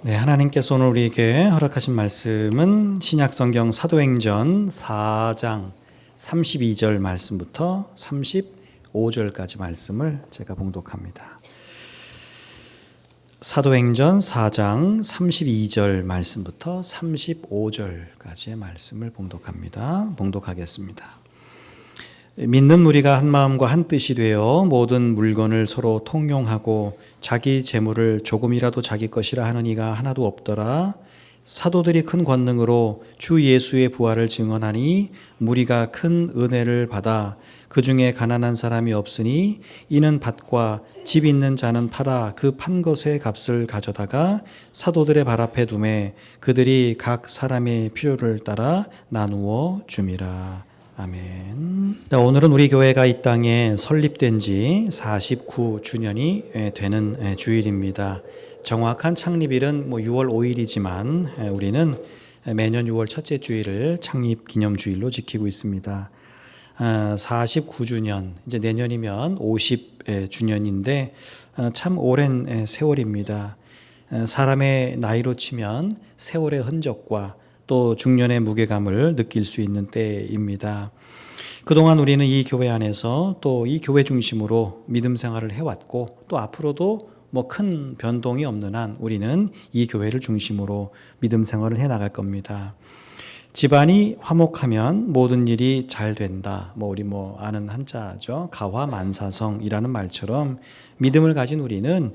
네, 하나님께서 오늘 우리에게 허락하신 말씀은 신약성경 사도행전 4장 32절 말씀부터 35절까지 말씀을 제가 봉독합니다. 사도행전 4장 32절 말씀부터 35절까지의 말씀을 봉독하겠습니다. 믿는 우리가 한 마음과 한 뜻이 되어 모든 물건을 서로 통용하고 자기 재물을 조금이라도 자기 것이라 하는 이가 하나도 없더라. 사도들이 큰 권능으로 주 예수의 부활을 증언하니 무리가 큰 은혜를 받아 그 중에 가난한 사람이 없으니 이는 밭과 집 있는 자는 팔아 그 판 것의 값을 가져다가 사도들의 발 앞에 두매 그들이 각 사람의 필요를 따라 나누어 줌이라. 아멘. 자, 오늘은 우리 교회가 이 땅에 설립된 지 49주년이 되는 주일입니다. 정확한 창립일은 6월 5일이지만 우리는 매년 6월 첫째 주일을 창립 기념주일로 지키고 있습니다. 49주년, 이제 내년이면 50주년인데 참 오랜 세월입니다. 사람의 나이로 치면 세월의 흔적과 또 중년의 무게감을 느낄 수 있는 때입니다. 그동안 우리는 이 교회 안에서 또 이 교회 중심으로 믿음 생활을 해왔고 또 앞으로도 큰 변동이 없는 한 우리는 이 교회를 중심으로 믿음 생활을 해나갈 겁니다. 집안이 화목하면 모든 일이 잘 된다. 우리 아는 한자죠. 가화만사성이라는 말처럼 믿음을 가진 우리는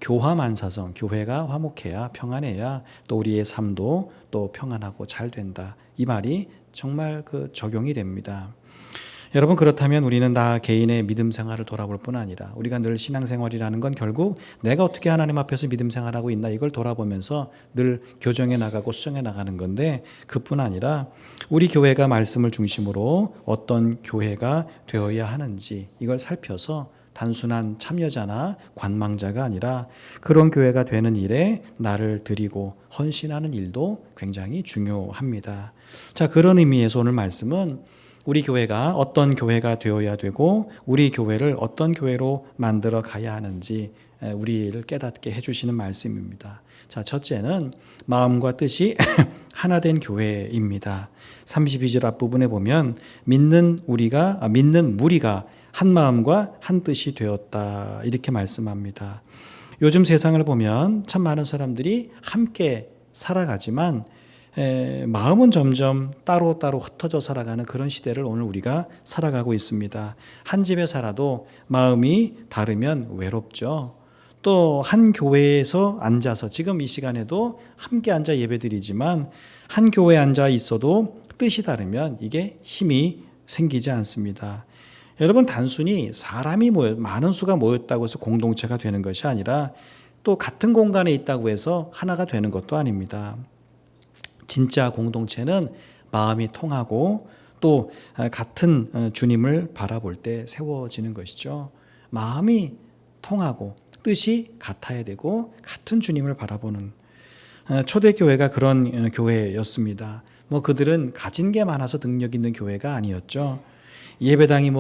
교화만사성, 교회가 화목해야 평안해야 또 우리의 삶도 또 평안하고 잘 된다. 이 말이 정말 적용이 됩니다. 여러분, 그렇다면 우리는 나 개인의 믿음 생활을 돌아볼 뿐 아니라 우리가 늘 신앙생활이라는 건 결국 내가 어떻게 하나님 앞에서 믿음 생활하고 있나 이걸 돌아보면서 늘 교정해 나가고 수정해 나가는 건데 그뿐 아니라 우리 교회가 말씀을 중심으로 어떤 교회가 되어야 하는지 이걸 살펴서 단순한 참여자나 관망자가 아니라 그런 교회가 되는 일에 나를 드리고 헌신하는 일도 굉장히 중요합니다. 자, 그런 의미에서 오늘 말씀은 우리 교회가 어떤 교회가 되어야 되고 우리 교회를 어떤 교회로 만들어 가야 하는지 우리를 깨닫게 해주시는 말씀입니다. 자, 첫째는 마음과 뜻이 하나 된 교회입니다. 32절 앞부분에 보면 믿는 무리가 한 마음과 한 뜻이 되었다 이렇게 말씀합니다. 요즘 세상을 보면 참 많은 사람들이 함께 살아가지만 마음은 점점 따로따로 흩어져 살아가는 그런 시대를 오늘 우리가 살아가고 있습니다. 한 집에 살아도 마음이 다르면 외롭죠. 또 한 교회에서 앉아서 지금 이 시간에도 함께 앉아 예배드리지만 한 교회에 앉아 있어도 뜻이 다르면 이게 힘이 생기지 않습니다. 여러분, 단순히 사람이 많은 수가 모였다고 해서 공동체가 되는 것이 아니라 또 같은 공간에 있다고 해서 하나가 되는 것도 아닙니다. 진짜 공동체는 마음이 통하고 또 같은 주님을 바라볼 때 세워지는 것이죠. 마음이 통하고 뜻이 같아야 되고 같은 주님을 바라보는 초대교회가 그런 교회였습니다. 그들은 가진 게 많아서 능력 있는 교회가 아니었죠. 예배당이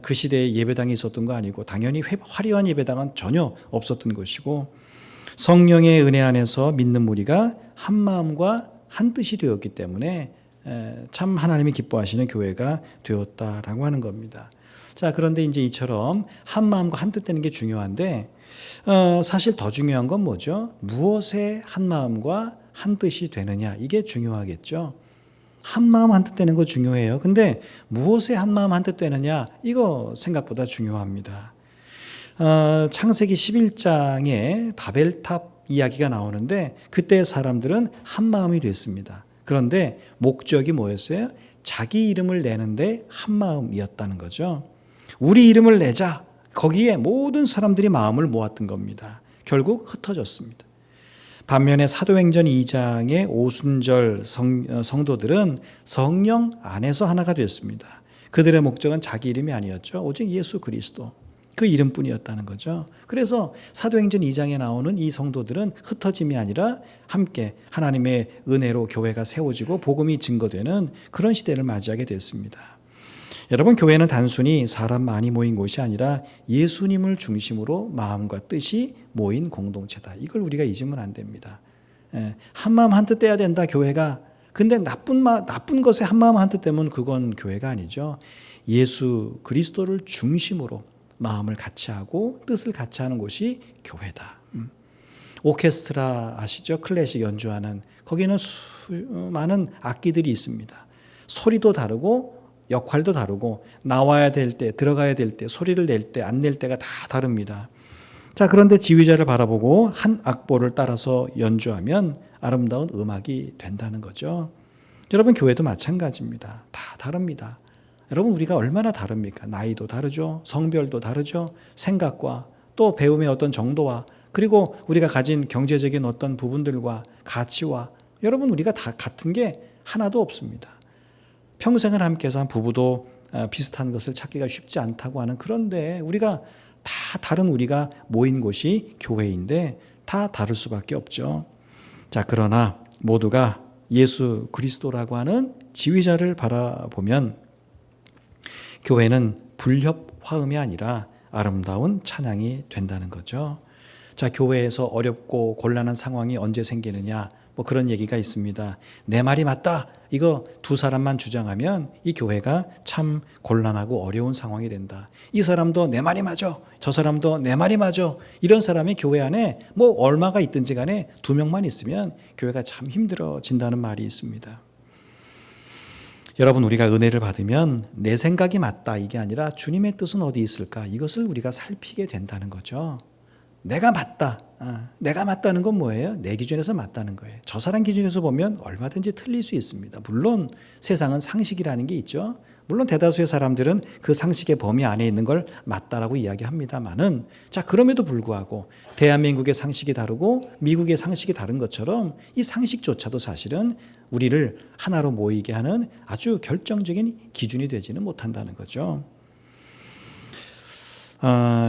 그 시대에 예배당이 있었던 거 아니고 당연히 화려한 예배당은 전혀 없었던 것이고 성령의 은혜 안에서 믿는 무리가 한 마음과 한 뜻이 되었기 때문에 참 하나님이 기뻐하시는 교회가 되었다라고 하는 겁니다. 자, 그런데 이제 이처럼 한 마음과 한 뜻 되는 게 중요한데 사실 더 중요한 건 뭐죠? 무엇에 한 마음과 한 뜻이 되느냐 이게 중요하겠죠. 한 마음 한 뜻 되는 거 중요해요. 근데 무엇에 한 마음 한 뜻 되느냐 이거 생각보다 중요합니다. 창세기 11장에 바벨탑 이야기가 나오는데 그때 사람들은 한 마음이 됐습니다. 그런데 목적이 뭐였어요? 자기 이름을 내는데 한 마음이었다는 거죠. 우리 이름을 내자. 거기에 모든 사람들이 마음을 모았던 겁니다. 결국 흩어졌습니다. 반면에 사도행전 2장의 오순절 성도들은 성령 안에서 하나가 됐습니다. 그들의 목적은 자기 이름이 아니었죠. 오직 예수 그리스도. 그 이름뿐이었다는 거죠. 그래서 사도행전 2장에 나오는 이 성도들은 흩어짐이 아니라 함께 하나님의 은혜로 교회가 세워지고 복음이 증거되는 그런 시대를 맞이하게 됐습니다. 여러분, 교회는 단순히 사람 많이 모인 곳이 아니라 예수님을 중심으로 마음과 뜻이 모인 공동체다. 이걸 우리가 잊으면 안 됩니다. 한마음 한뜻 떼야 된다 교회가. 근데 나쁜 것에 한마음 한뜻 떼면 그건 교회가 아니죠. 예수 그리스도를 중심으로 마음을 같이 하고 뜻을 같이 하는 곳이 교회다. 오케스트라 아시죠? 클래식 연주하는 거기는 많은 악기들이 있습니다. 소리도 다르고 역할도 다르고 나와야 될 때, 들어가야 될 때, 소리를 낼 때, 안 낼 때가 다 다릅니다. 자, 그런데 지휘자를 바라보고 한 악보를 따라서 연주하면 아름다운 음악이 된다는 거죠. 여러분, 교회도 마찬가지입니다. 다 다릅니다. 여러분, 우리가 얼마나 다릅니까? 나이도 다르죠. 성별도 다르죠. 생각과 또 배움의 어떤 정도와 그리고 우리가 가진 경제적인 어떤 부분들과 가치와 여러분, 우리가 다 같은 게 하나도 없습니다. 평생을 함께해서 한 부부도 비슷한 것을 찾기가 쉽지 않다고 하는, 그런데 우리가 다 다른 우리가 모인 곳이 교회인데 다 다를 수밖에 없죠. 자, 그러나 모두가 예수 그리스도라고 하는 지휘자를 바라보면 교회는 불협 화음이 아니라 아름다운 찬양이 된다는 거죠. 자, 교회에서 어렵고 곤란한 상황이 언제 생기느냐, 뭐 그런 얘기가 있습니다. 내 말이 맞다, 이거 두 사람만 주장하면 이 교회가 참 곤란하고 어려운 상황이 된다. 이 사람도 내 말이 맞아, 저 사람도 내 말이 맞아, 이런 사람이 교회 안에 뭐 얼마가 있든지 간에 두 명만 있으면 교회가 참 힘들어진다는 말이 있습니다. 여러분, 우리가 은혜를 받으면 내 생각이 맞다 이게 아니라 주님의 뜻은 어디 있을까, 이것을 우리가 살피게 된다는 거죠. 내가 맞다. 내가 맞다는 건 뭐예요? 내 기준에서 맞다는 거예요. 저 사람 기준에서 보면 얼마든지 틀릴 수 있습니다. 물론 세상은 상식이라는 게 있죠. 물론 대다수의 사람들은 그 상식의 범위 안에 있는 걸 맞다라고 이야기합니다만은, 자, 그럼에도 불구하고 대한민국의 상식이 다르고 미국의 상식이 다른 것처럼 이 상식조차도 사실은 우리를 하나로 모이게 하는 아주 결정적인 기준이 되지는 못한다는 거죠.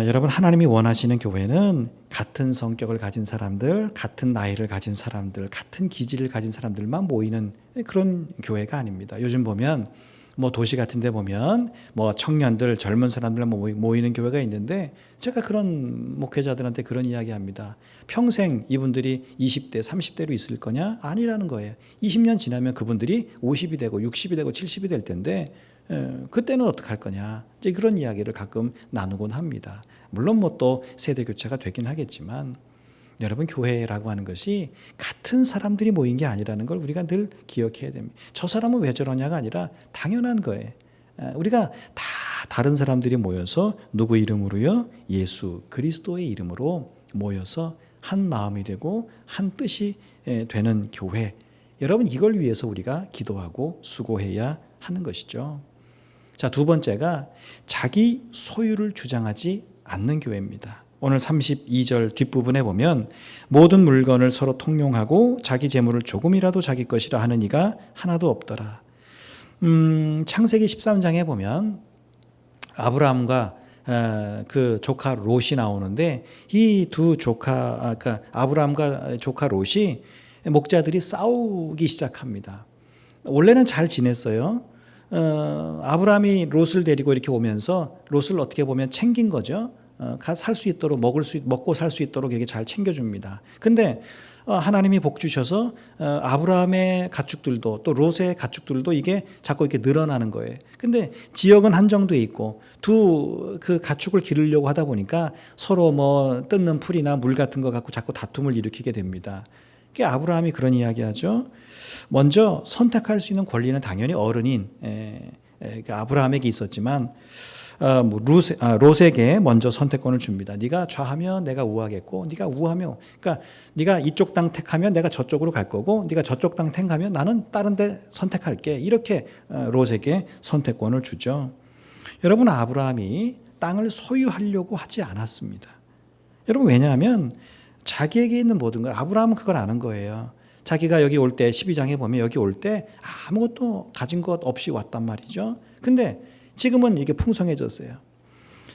여러분, 하나님이 원하시는 교회는 같은 성격을 가진 사람들, 같은 나이를 가진 사람들, 같은 기질을 가진 사람들만 모이는 그런 교회가 아닙니다. 요즘 보면 뭐 도시 같은 데 보면 뭐 청년들, 젊은 사람들만 모이는 교회가 있는데, 제가 그런 목회자들한테 그런 이야기 합니다. 평생 이분들이 20대, 30대로 있을 거냐? 아니라는 거예요. 20년 지나면 그분들이 50이 되고 60이 되고 70이 될 텐데 그때는 어떻게 할 거냐, 이제 그런 이야기를 가끔 나누곤 합니다. 물론 뭐 또 세대 교체가 되긴 하겠지만, 여러분, 교회라고 하는 것이 같은 사람들이 모인 게 아니라는 걸 우리가 늘 기억해야 됩니다. 저 사람은 왜 저러냐가 아니라 당연한 거예요. 우리가 다 다른 사람들이 모여서 누구 이름으로요? 예수 그리스도의 이름으로 모여서 한 마음이 되고 한 뜻이 되는 교회. 여러분, 이걸 위해서 우리가 기도하고 수고해야 하는 것이죠. 자, 두 번째가 자기 소유를 주장하지 않는 교회입니다. 오늘 32절 뒷부분에 보면 모든 물건을 서로 통용하고 자기 재물을 조금이라도 자기 것이라 하는 이가 하나도 없더라. 창세기 13장에 보면 아브라함과 그 조카 롯이 나오는데, 이 두 조카, 그러니까 아브라함과 조카 롯이 목자들이 싸우기 시작합니다. 원래는 잘 지냈어요. 아브라함이 롯을 데리고 이렇게 오면서 롯을 어떻게 보면 챙긴 거죠. 살 수 있도록 먹고 살 수 있도록 이렇게 잘 챙겨줍니다. 근데 하나님이 복 주셔서 아브라함의 가축들도 또 롯의 가축들도 이게 자꾸 이렇게 늘어나는 거예요. 근데 지역은 한정돼 있고 그 가축을 기르려고 하다 보니까 서로 뭐 뜯는 풀이나 물 같은 거 갖고 자꾸 다툼을 일으키게 됩니다. 아브라함이 그런 이야기하죠. 먼저 선택할 수 있는 권리는 당연히 어른인 아브라함에게 있었지만 롯에게 먼저 선택권을 줍니다. 네가 좌하면 내가 우하겠고, 네가 우하면, 그러니까 네가 이쪽 땅 택하면 내가 저쪽으로 갈 거고, 네가 저쪽 땅 택하면 나는 다른 데 선택할게. 이렇게 롯에게 선택권을 주죠. 여러분, 아브라함이 땅을 소유하려고 하지 않았습니다. 여러분, 왜냐하면 자기에게 있는 모든 걸, 아브라함은 그걸 아는 거예요. 자기가 여기 올 때 12장에 보면 여기 올 때 아무것도 가진 것 없이 왔단 말이죠. 근데 지금은 이게 풍성해졌어요.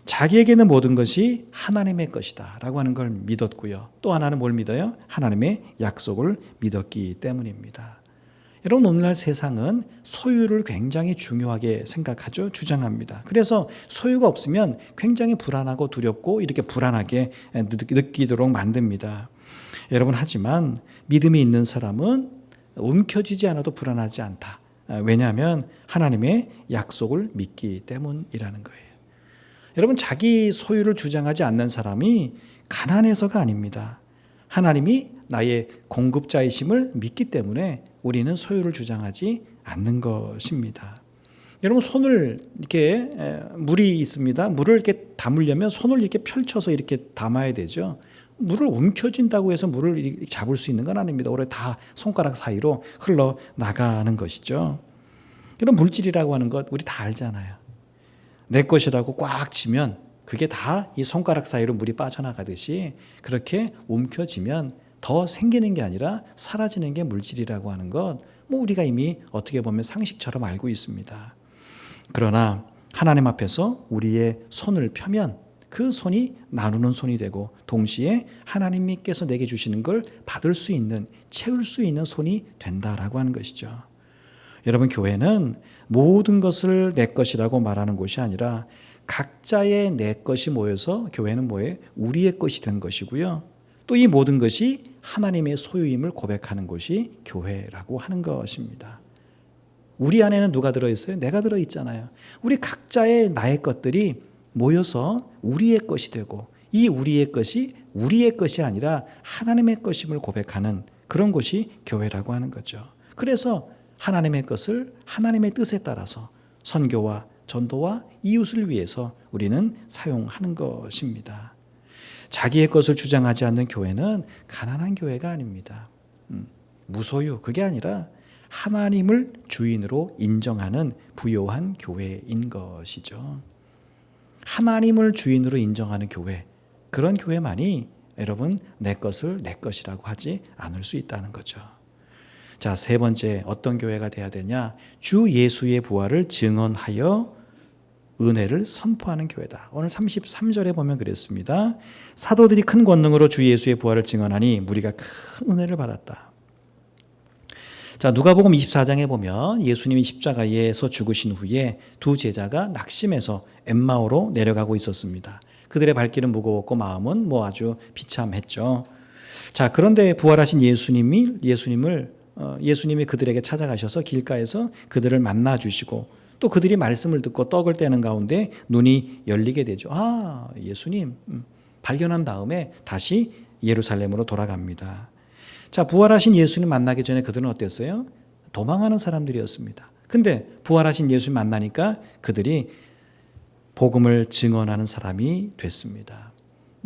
자기에게는 모든 것이 하나님의 것이다 라고 하는 걸 믿었고요. 또 하나는 뭘 믿어요? 하나님의 약속을 믿었기 때문입니다. 여러분, 오늘날 세상은 소유를 굉장히 중요하게 생각하죠. 주장합니다. 그래서 소유가 없으면 굉장히 불안하고 두렵고 이렇게 불안하게 느끼도록 만듭니다. 여러분, 하지만 믿음이 있는 사람은 움켜쥐지 않아도 불안하지 않다. 왜냐하면 하나님의 약속을 믿기 때문이라는 거예요. 여러분, 자기 소유를 주장하지 않는 사람이 가난해서가 아닙니다. 하나님이 나의 공급자이심을 믿기 때문에 우리는 소유를 주장하지 않는 것입니다. 여러분, 손을 이렇게 물이 있습니다. 물을 이렇게 담으려면 손을 이렇게 펼쳐서 이렇게 담아야 되죠. 물을 움켜쥔다고 해서 물을 잡을 수 있는 건 아닙니다. 오히려 다 손가락 사이로 흘러나가는 것이죠. 이런 물질이라고 하는 것 우리 다 알잖아요. 내 것이라고 꽉 쥐면 그게 다 이 손가락 사이로 물이 빠져나가듯이 그렇게 움켜쥐면 더 생기는 게 아니라 사라지는 게 물질이라고 하는 것, 우리가 이미 어떻게 보면 상식처럼 알고 있습니다. 그러나 하나님 앞에서 우리의 손을 펴면 그 손이 나누는 손이 되고 동시에 하나님께서 내게 주시는 걸 받을 수 있는, 채울 수 있는 손이 된다라고 하는 것이죠. 여러분, 교회는 모든 것을 내 것이라고 말하는 곳이 아니라 각자의 내 것이 모여서 교회는 뭐예요? 우리의 것이 된 것이고요. 또 이 모든 것이 하나님의 소유임을 고백하는 곳이 교회라고 하는 것입니다. 우리 안에는 누가 들어있어요? 내가 들어있잖아요. 우리 각자의 나의 것들이 모여서 우리의 것이 되고 이 우리의 것이 우리의 것이 아니라 하나님의 것임을 고백하는 그런 곳이 교회라고 하는 거죠. 그래서 하나님의 것을 하나님의 뜻에 따라서 선교와 전도와 이웃을 위해서 우리는 사용하는 것입니다. 자기의 것을 주장하지 않는 교회는 가난한 교회가 아닙니다. 무소유, 그게 아니라 하나님을 주인으로 인정하는 부요한 교회인 것이죠. 하나님을 주인으로 인정하는 교회, 그런 교회만이 여러분 내 것을 내 것이라고 하지 않을 수 있다는 거죠. 자, 세 번째, 어떤 교회가 돼야 되냐? 주 예수의 부활을 증언하여 은혜를 선포하는 교회다. 오늘 33절에 보면 그랬습니다. 사도들이 큰 권능으로 주 예수의 부활을 증언하니 무리가 큰 은혜를 받았다. 자, 누가복음 24장에 보면 예수님이 십자가에서 죽으신 후에 두 제자가 낙심해서 엠마오로 내려가고 있었습니다. 그들의 발길은 무거웠고 마음은 아주 비참했죠. 자, 그런데 부활하신 예수님이 그들에게 찾아가셔서 길가에서 그들을 만나 주시고 또 그들이 말씀을 듣고 떡을 떼는 가운데 눈이 열리게 되죠. 아, 예수님 발견한 다음에 다시 예루살렘으로 돌아갑니다. 자, 부활하신 예수님 만나기 전에 그들은 어땠어요? 도망하는 사람들이었습니다. 근데 부활하신 예수님 만나니까 그들이 복음을 증언하는 사람이 됐습니다.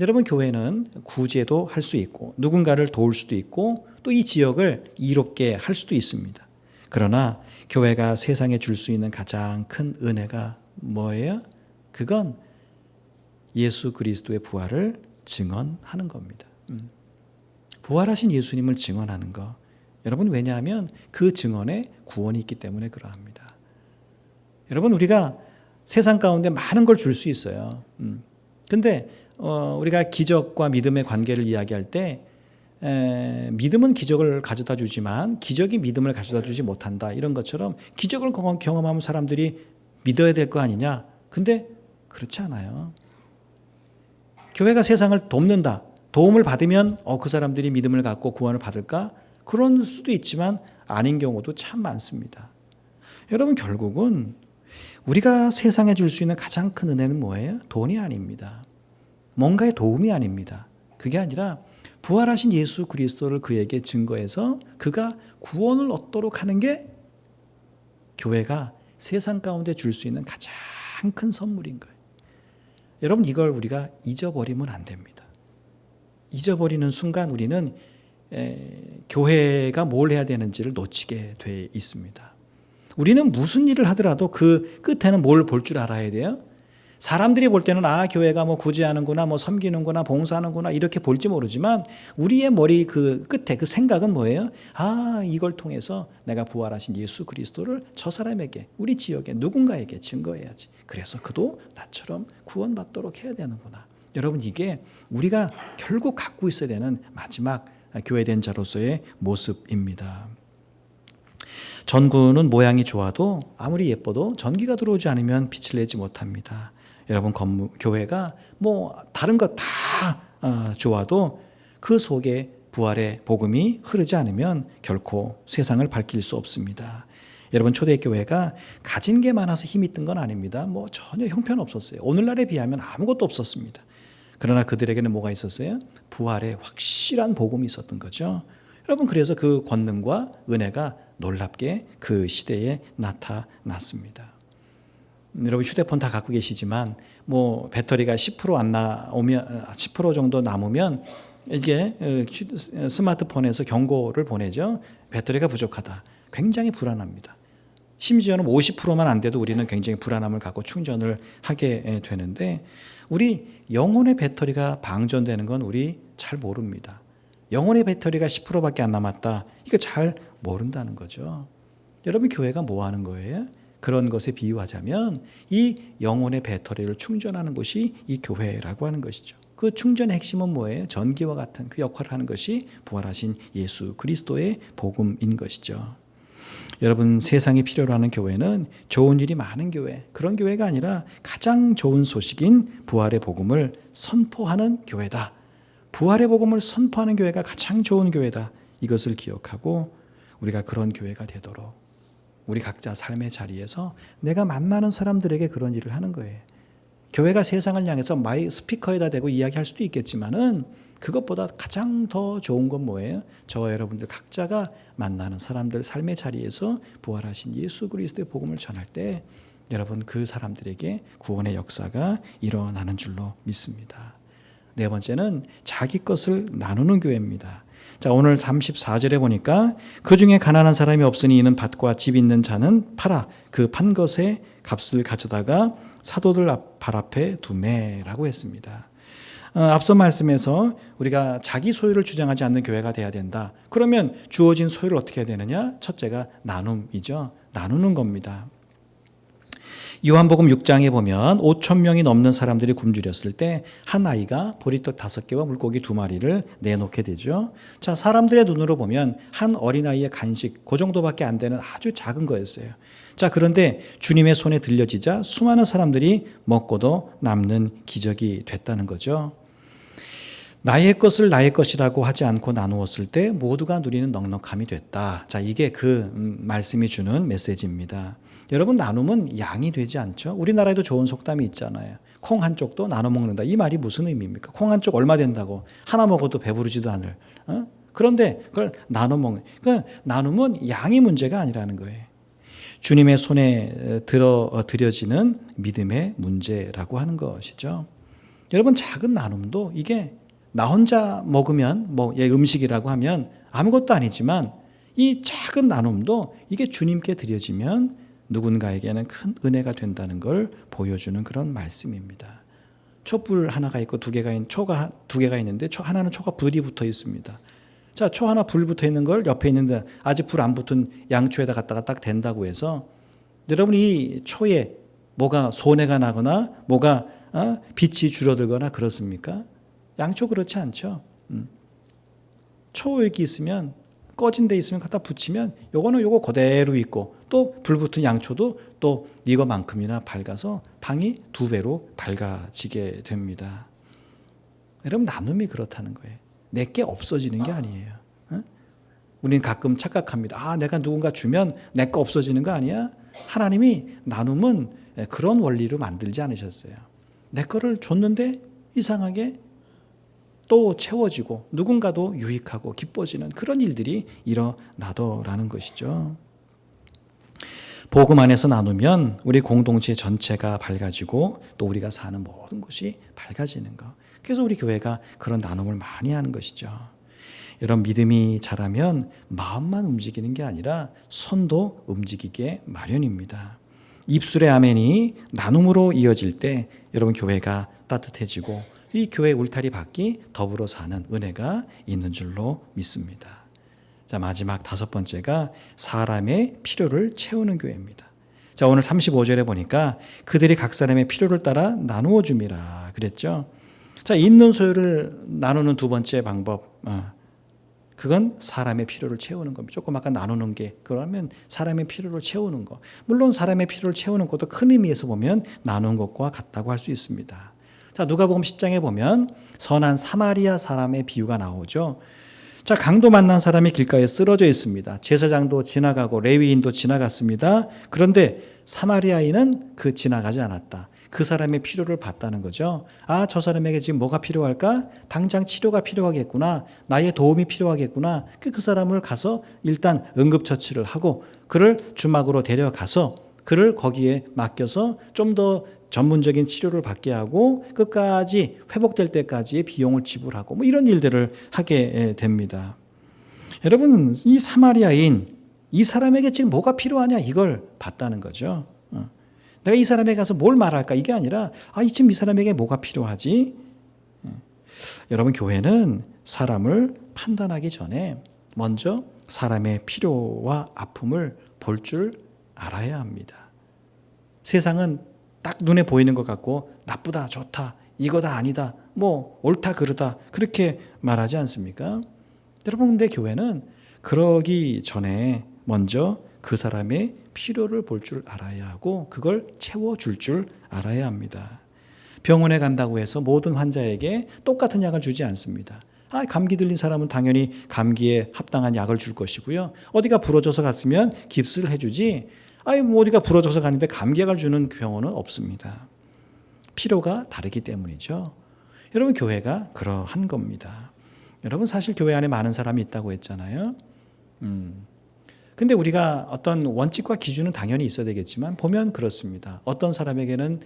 여러분, 교회는 구제도 할 수 있고 누군가를 도울 수도 있고 또 이 지역을 이롭게 할 수도 있습니다. 그러나 교회가 세상에 줄 수 있는 가장 큰 은혜가 뭐예요? 그건 예수 그리스도의 부활을 증언하는 겁니다. 부활하신 예수님을 증언하는 거. 여러분, 왜냐하면 그 증언에 구원이 있기 때문에 그러합니다. 여러분, 우리가 세상 가운데 많은 걸 줄 수 있어요. 근데 우리가 기적과 믿음의 관계를 이야기할 때 믿음은 기적을 가져다 주지만 기적이 믿음을 가져다 주지 못한다. 이런 것처럼 기적을 경험하면 사람들이 믿어야 될 거 아니냐? 근데 그렇지 않아요. 교회가 세상을 돕는다. 도움을 받으면 그 사람들이 믿음을 갖고 구원을 받을까? 그런 수도 있지만 아닌 경우도 참 많습니다. 여러분, 결국은 우리가 세상에 줄 수 있는 가장 큰 은혜는 뭐예요? 돈이 아닙니다. 뭔가의 도움이 아닙니다. 그게 아니라 부활하신 예수 그리스도를 그에게 증거해서 그가 구원을 얻도록 하는 게 교회가 세상 가운데 줄 수 있는 가장 큰 선물인 거예요. 여러분, 이걸 우리가 잊어버리면 안 됩니다. 잊어버리는 순간 우리는 교회가 뭘 해야 되는지를 놓치게 돼 있습니다. 우리는 무슨 일을 하더라도 그 끝에는 뭘 볼 줄 알아야 돼요? 사람들이 볼 때는 교회가 구제하는구나, 섬기는구나, 봉사하는구나 이렇게 볼지 모르지만 우리의 머리 그 끝에 그 생각은 뭐예요? 이걸 통해서 내가 부활하신 예수 그리스도를 저 사람에게, 우리 지역에 누군가에게 증거해야지. 그래서 그도 나처럼 구원받도록 해야 되는구나. 여러분, 이게 우리가 결국 갖고 있어야 되는 마지막 교회된 자로서의 모습입니다. 전구는 모양이 좋아도 아무리 예뻐도 전기가 들어오지 않으면 빛을 내지 못합니다. 여러분, 교회가 다른 것 다 좋아도 그 속에 부활의 복음이 흐르지 않으면 결코 세상을 밝힐 수 없습니다. 여러분, 초대교회가 가진 게 많아서 힘이 있던 건 아닙니다. 전혀 형편없었어요. 오늘날에 비하면 아무것도 없었습니다. 그러나 그들에게는 뭐가 있었어요? 부활의 확실한 복음이 있었던 거죠. 여러분, 그래서 그 권능과 은혜가 놀랍게 그 시대에 나타났습니다. 여러분, 휴대폰 다 갖고 계시지만 배터리가 10% 안 나오면 10% 정도 남으면 이게 스마트폰에서 경고를 보내죠. 배터리가 부족하다. 굉장히 불안합니다. 심지어는 50%만 안 돼도 우리는 굉장히 불안함을 갖고 충전을 하게 되는데, 우리 영혼의 배터리가 방전되는 건 우리 잘 모릅니다. 영혼의 배터리가 10%밖에 안 남았다. 이거 잘 모른다는 거죠. 여러분, 교회가 뭐 하는 거예요? 그런 것에 비유하자면 이 영혼의 배터리를 충전하는 곳이 이 교회라고 하는 것이죠. 그 충전의 핵심은 뭐예요? 전기와 같은 그 역할을 하는 것이 부활하신 예수 그리스도의 복음인 것이죠. 여러분, 세상이 필요로 하는 교회는 좋은 일이 많은 교회, 그런 교회가 아니라 가장 좋은 소식인 부활의 복음을 선포하는 교회다. 부활의 복음을 선포하는 교회가 가장 좋은 교회다. 이것을 기억하고 우리가 그런 교회가 되도록 우리 각자 삶의 자리에서 내가 만나는 사람들에게 그런 일을 하는 거예요. 교회가 세상을 향해서 마이 스피커에다 대고 이야기할 수도 있겠지만은 그것보다 가장 더 좋은 건 뭐예요? 저와 여러분들 각자가 만나는 사람들 삶의 자리에서 부활하신 예수 그리스도의 복음을 전할 때 여러분, 그 사람들에게 구원의 역사가 일어나는 줄로 믿습니다. 네 번째는 자기 것을 나누는 교회입니다. 자, 오늘 34절에 보니까 그 중에 가난한 사람이 없으니 이는 밭과 집 있는 자는 팔아 그 판 것의 값을 가져다가 사도들 발 앞에 두매라고 했습니다. 앞서 말씀에서 우리가 자기 소유를 주장하지 않는 교회가 돼야 된다. 그러면 주어진 소유를 어떻게 해야 되느냐? 첫째가 나눔이죠. 나누는 겁니다. 요한복음 6장에 보면 5,000명이 넘는 사람들이 굶주렸을 때 한 아이가 보리떡 5개와 물고기 2마리를 내놓게 되죠. 자, 사람들의 눈으로 보면 한 어린아이의 간식 그 정도밖에 안 되는 아주 작은 거였어요. 자, 그런데 주님의 손에 들려지자 수많은 사람들이 먹고도 남는 기적이 됐다는 거죠. 나의 것을 나의 것이라고 하지 않고 나누었을 때 모두가 누리는 넉넉함이 됐다. 자, 이게 그 말씀이 주는 메시지입니다. 여러분, 나눔은 양이 되지 않죠. 우리나라에도 좋은 속담이 있잖아요. 콩 한 쪽도 나눠 먹는다. 이 말이 무슨 의미입니까? 콩 한 쪽 얼마 된다고? 하나 먹어도 배부르지도 않을. 그런데 그걸 나눠 먹는. 그러니까 나눔은 양이 문제가 아니라는 거예요. 주님의 손에 드려지는 믿음의 문제라고 하는 것이죠. 여러분, 작은 나눔도 이게 나 혼자 먹으면 음식이라고 하면 아무것도 아니지만 이 작은 나눔도 이게 주님께 드려지면 누군가에게는 큰 은혜가 된다는 걸 보여주는 그런 말씀입니다. 촛불 하나가 있고 초가 2개가 있는데 하나는 초가 불이 붙어 있습니다. 자, 초 하나 불 붙어 있는 걸 옆에 있는데 아직 불 안 붙은 양초에다 갖다가 딱 댄다고 해서 여러분, 이 초에 뭐가 손해가 나거나 뭐가 빛이 줄어들거나 그렇습니까? 양초 그렇지 않죠. 초 이렇게 있으면 꺼진 데 있으면 갖다 붙이면 요거 그대로 있고 또 불 붙은 양초도 또 이거만큼이나 밝아서 방이 2배로 밝아지게 됩니다. 여러분, 나눔이 그렇다는 거예요. 내게 없어지는 게 아니에요. 우리는 가끔 착각합니다. 내가 누군가 주면 내 거 없어지는 거 아니야? 하나님이 나눔은 그런 원리로 만들지 않으셨어요. 내 거를 줬는데 이상하게 또 채워지고 누군가도 유익하고 기뻐지는 그런 일들이 일어나더라는 것이죠. 복음 안에서 나누면 우리 공동체 전체가 밝아지고 또 우리가 사는 모든 것이 밝아지는 것. 그래서 우리 교회가 그런 나눔을 많이 하는 것이죠. 이런 믿음이 자라면 마음만 움직이는 게 아니라 손도 움직이게 마련입니다. 입술의 아멘이 나눔으로 이어질 때 여러분, 교회가 따뜻해지고 이 교회 울타리 밖이 더불어 사는 은혜가 있는 줄로 믿습니다. 자, 마지막 5번째가 사람의 필요를 채우는 교회입니다. 자, 오늘 35절에 보니까 그들이 각 사람의 필요를 따라 나누어 줌이라 그랬죠. 자, 있는 소유를 나누는 2번째 방법, 그건 사람의 필요를 채우는 겁니다. 조금 아까 나누는 게 그러면 사람의 필요를 채우는 거. 물론 사람의 필요를 채우는 것도 큰 의미에서 보면 나누는 것과 같다고 할 수 있습니다. 자, 누가복음 10장에 보면 선한 사마리아 사람의 비유가 나오죠. 자, 강도 만난 사람이 길가에 쓰러져 있습니다. 제사장도 지나가고 레위인도 지나갔습니다. 그런데 사마리아인은 그 지나가지 않았다. 그 사람의 필요를 봤다는 거죠. 아, 저 사람에게 지금 뭐가 필요할까? 당장 치료가 필요하겠구나. 나의 도움이 필요하겠구나. 그 사람을 가서 일단 응급처치를 하고 그를 주막으로 데려가서 그를 거기에 맡겨서 좀 더 전문적인 치료를 받게 하고 끝까지 회복될 때까지의 비용을 지불하고 뭐 이런 일들을 하게 됩니다. 여러분, 이 사마리아인 이 사람에게 지금 뭐가 필요하냐 이걸 봤다는 거죠. 내가 이 사람에게 가서 뭘 말할까 이게 아니라 지금 이 사람에게 뭐가 필요하지? 여러분, 교회는 사람을 판단하기 전에 먼저 사람의 필요와 아픔을 볼 줄 알아야 합니다. 세상은 딱 눈에 보이는 것 같고 나쁘다 좋다 이거다 아니다 뭐 옳다 그르다 그렇게 말하지 않습니까? 여러분, 근데 교회는 그러기 전에 먼저 그 사람의 필요를 볼 줄 알아야 하고 그걸 채워줄 줄 알아야 합니다. 병원에 간다고 해서 모든 환자에게 똑같은 약을 주지 않습니다. 감기 들린 사람은 당연히 감기에 합당한 약을 줄 것이고요. 어디가 부러져서 갔으면 깁스를 해주지 뭐 어디가 부러져서 가는데 감기약을 주는 병원은 없습니다. 필요가 다르기 때문이죠. 여러분, 교회가 그러한 겁니다. 여러분, 사실 교회 안에 많은 사람이 있다고 했잖아요. 근데 우리가 어떤 원칙과 기준은 당연히 있어야 되겠지만 보면 그렇습니다. 어떤 사람에게는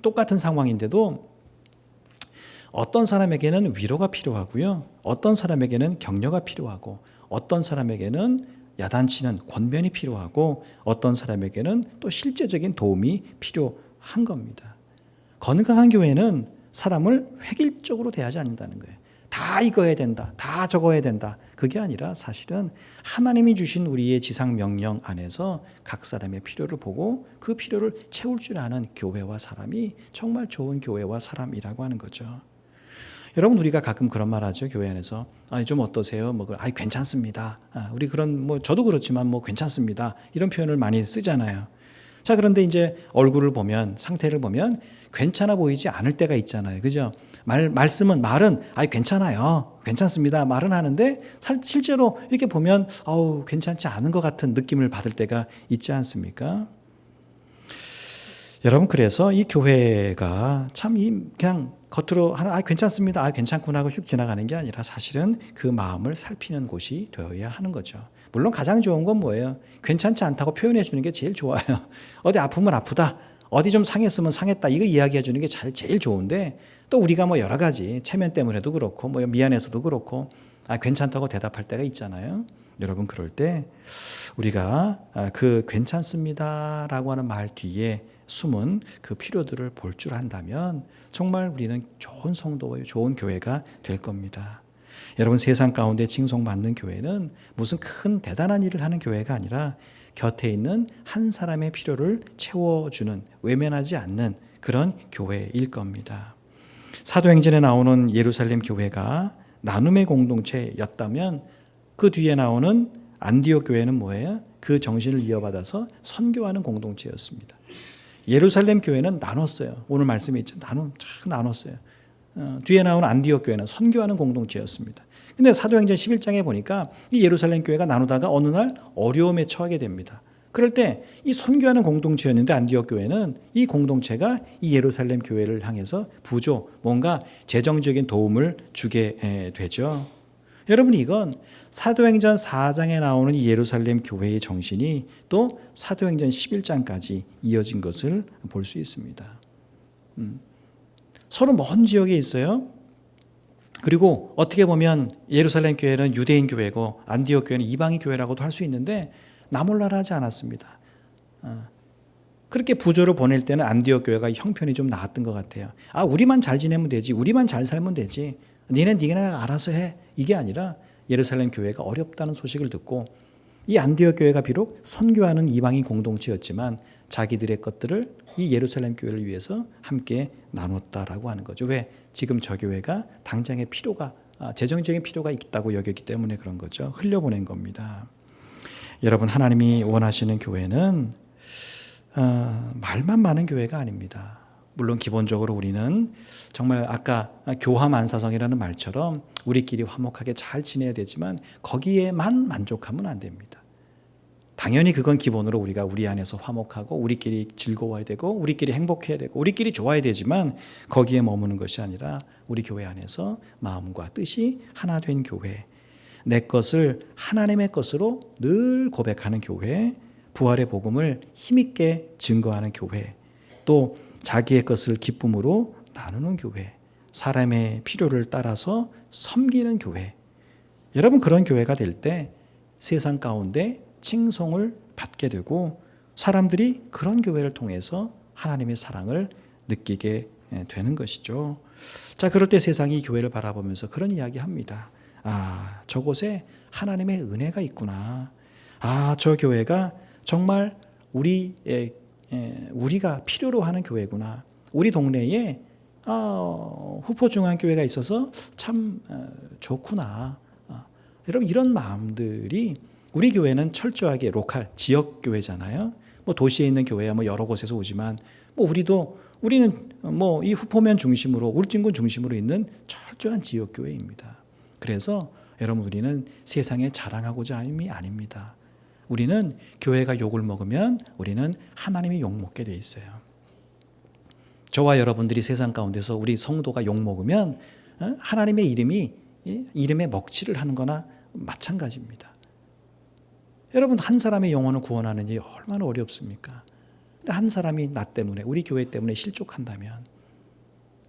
똑같은 상황인데도 어떤 사람에게는 위로가 필요하고요. 어떤 사람에게는 격려가 필요하고 어떤 사람에게는 야단치는 권면이 필요하고 어떤 사람에게는 또 실제적인 도움이 필요한 겁니다. 건강한 교회는 사람을 획일적으로 대하지 않는다는 거예요. 다 이거 해야 된다. 다 저거 해야 된다. 그게 아니라 사실은 하나님이 주신 우리의 지상 명령 안에서 각 사람의 필요를 보고 그 필요를 채울 줄 아는 교회와 사람이 정말 좋은 교회와 사람이라고 하는 거죠. 여러분, 우리가 가끔 그런 말 하죠. 교회 안에서 좀 어떠세요? 괜찮습니다. 우리 그런 저도 그렇지만 괜찮습니다. 이런 표현을 많이 쓰잖아요. 자, 그런데 이제 얼굴을 보면 상태를 보면 괜찮아 보이지 않을 때가 있잖아요. 그죠? 말은 괜찮아요. 괜찮습니다. 말은 하는데 실제로 이렇게 보면 괜찮지 않은 것 같은 느낌을 받을 때가 있지 않습니까? 여러분, 그래서 이 교회가 참 그냥 겉으로 괜찮습니다. 괜찮구나 하고 슉 지나가는 게 아니라 사실은 그 마음을 살피는 곳이 되어야 하는 거죠. 물론 가장 좋은 건 뭐예요? 괜찮지 않다고 표현해 주는 게 제일 좋아요. 어디 아프면 아프다. 어디 좀 상했으면 상했다. 이거 이야기해 주는 게 제일 좋은데 또 우리가 여러 가지 체면 때문에도 그렇고 미안해서도 그렇고 괜찮다고 대답할 때가 있잖아요. 여러분, 그럴 때 우리가 그 괜찮습니다라고 하는 말 뒤에 숨은 그 필요들을 볼 줄 안다면 정말 우리는 좋은 성도와 좋은 교회가 될 겁니다. 여러분, 세상 가운데 칭송받는 교회는 무슨 큰 대단한 일을 하는 교회가 아니라 곁에 있는 한 사람의 필요를 채워주는, 외면하지 않는 그런 교회일 겁니다. 사도행전에 나오는 예루살렘 교회가 나눔의 공동체였다면 그 뒤에 나오는 안디옥 교회는 뭐예요? 그 정신을 이어받아서 선교하는 공동체였습니다. 예루살렘 교회는 나눴어요. 오늘 말씀에 있죠. 나눴어요. 뒤에 나오는 안디옥 교회는 선교하는 공동체였습니다. 근데 사도행전 11장에 보니까 이 예루살렘 교회가 나누다가 어느 날 어려움에 처하게 됩니다. 그럴 때 이 선교하는 공동체였는데 안디옥 교회는 이 공동체가 이 예루살렘 교회를 향해서 뭔가 재정적인 도움을 주게 되죠. 여러분, 이건 사도행전 4장에 나오는 이 예루살렘 교회의 정신이 또 사도행전 11장까지 이어진 것을 볼 수 있습니다. 서로 먼 지역에 있어요. 그리고 어떻게 보면 예루살렘 교회는 유대인 교회고 안디옥 교회는 이방인 교회라고도 할 수 있는데 나몰라라 하지 않았습니다. 그렇게 부조를 보낼 때는 안디옥 교회가 형편이 좀 나았던 것 같아요. 우리만 잘 지내면 되지. 우리만 잘 살면 되지. 니네가 알아서 해. 이게 아니라 예루살렘 교회가 어렵다는 소식을 듣고 이 안디옥 교회가 비록 선교하는 이방인 공동체였지만 자기들의 것들을 이 예루살렘 교회를 위해서 함께 나눴다라고 하는 거죠. 왜? 지금 저 교회가 당장의 재정적인 필요가 있다고 여겼기 때문에 그런 거죠. 흘려보낸 겁니다. 여러분, 하나님이 원하시는 교회는 말만 많은 교회가 아닙니다. 물론 기본적으로 우리는 정말 아까 교화만사성이라는 말처럼 우리끼리 화목하게 잘 지내야 되지만 거기에만 만족하면 안 됩니다. 당연히 그건 기본으로 우리가 우리 안에서 화목하고 우리끼리 즐거워야 되고 우리끼리 행복해야 되고 우리끼리 좋아야 되지만 거기에 머무는 것이 아니라 우리 교회 안에서 마음과 뜻이 하나 된 교회, 내 것을 하나님의 것으로 늘 고백하는 교회, 부활의 복음을 힘있게 증거하는 교회, 또 자기의 것을 기쁨으로 나누는 교회, 사람의 필요를 따라서 섬기는 교회. 여러분, 그런 교회가 될 때 세상 가운데 칭송을 받게 되고 사람들이 그런 교회를 통해서 하나님의 사랑을 느끼게 되는 것이죠. 자, 그럴 때 세상이 교회를 바라보면서 그런 이야기 합니다. 아, 저곳에 하나님의 은혜가 있구나. 아, 저 교회가 정말 우리가 필요로 하는 교회구나. 우리 동네에 후포중앙교회가 있어서 참 좋구나. 여러분, 이런 마음들이, 우리 교회는 철저하게 로컬, 지역 교회잖아요. 뭐 도시에 있는 교회야 뭐 여러 곳에서 오지만 우리는 뭐 이 후포면 중심으로, 울진군 중심으로 있는 철저한 지역 교회입니다. 그래서 여러분, 우리는 세상에 자랑하고자 함이 아닙니다. 우리는 교회가 욕을 먹으면 우리는 하나님이 욕 먹게 돼 있어요. 저와 여러분들이 세상 가운데서 우리 성도가 욕 먹으면 하나님의 이름에 먹칠을 하는 거나 마찬가지입니다. 여러분, 한 사람의 영혼을 구원하는 일이 얼마나 어렵습니까? 근데 한 사람이 나 때문에, 우리 교회 때문에 실족한다면,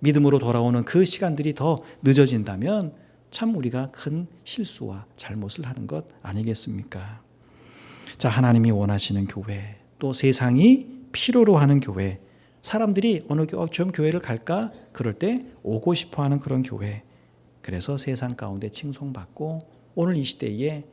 믿음으로 돌아오는 그 시간들이 더 늦어진다면 참 우리가 큰 실수와 잘못을 하는 것 아니겠습니까? 자, 하나님이 원하시는 교회, 또 세상이 필요로 하는 교회, 사람들이 좀 교회를 갈까? 그럴 때 오고 싶어하는 그런 교회. 그래서 세상 가운데 칭송받고, 오늘 이 시대에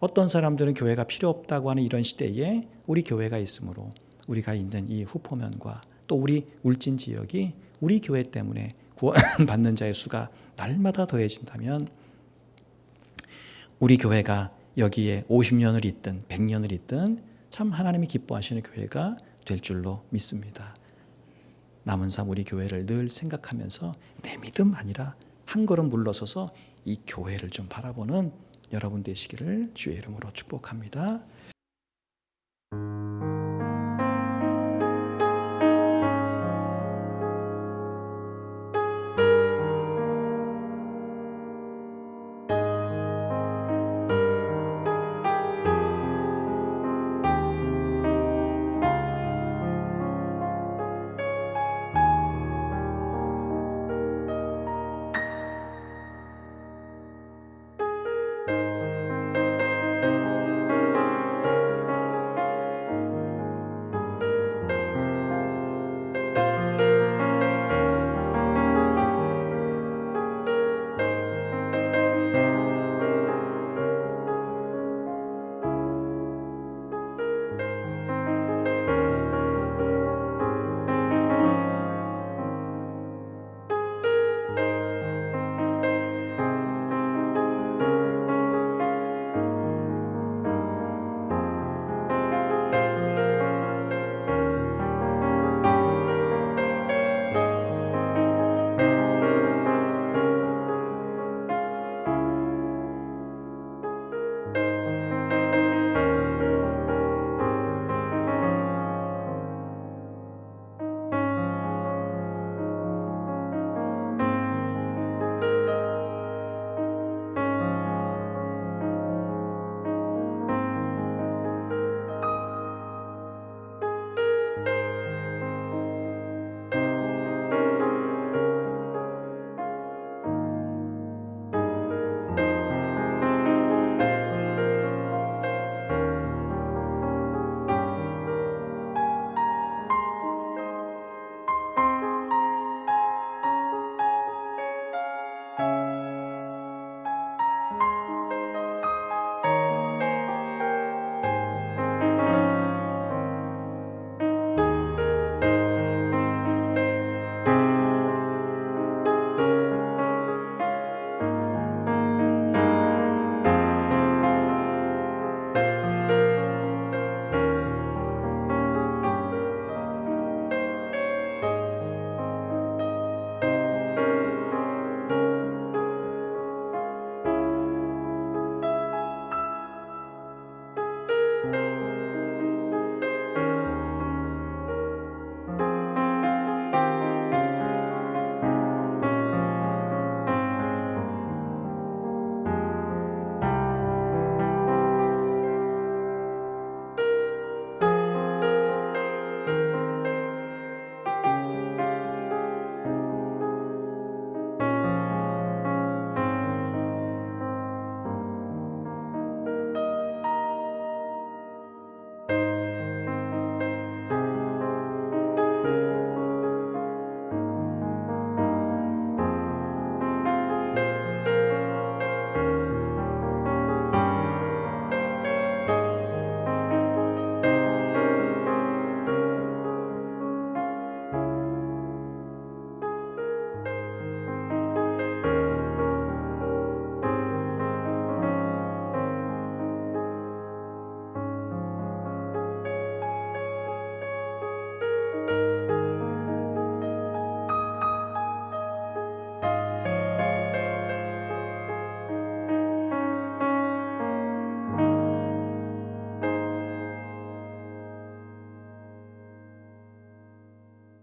어떤 사람들은 교회가 필요 없다고 하는 이런 시대에 우리 교회가 있으므로 우리가 있는 이 후포면과 또 우리 울진 지역이 우리 교회 때문에 구원받는 자의 수가 날마다 더해진다면 우리 교회가 여기에 50년을 있든 100년을 있든 참 하나님이 기뻐하시는 교회가 될 줄로 믿습니다. 남은 삶 우리 교회를 늘 생각하면서 내 믿음 아니라 한 걸음 물러서서 이 교회를 좀 바라보는 여러분 되시기를 주의 이름으로 축복합니다.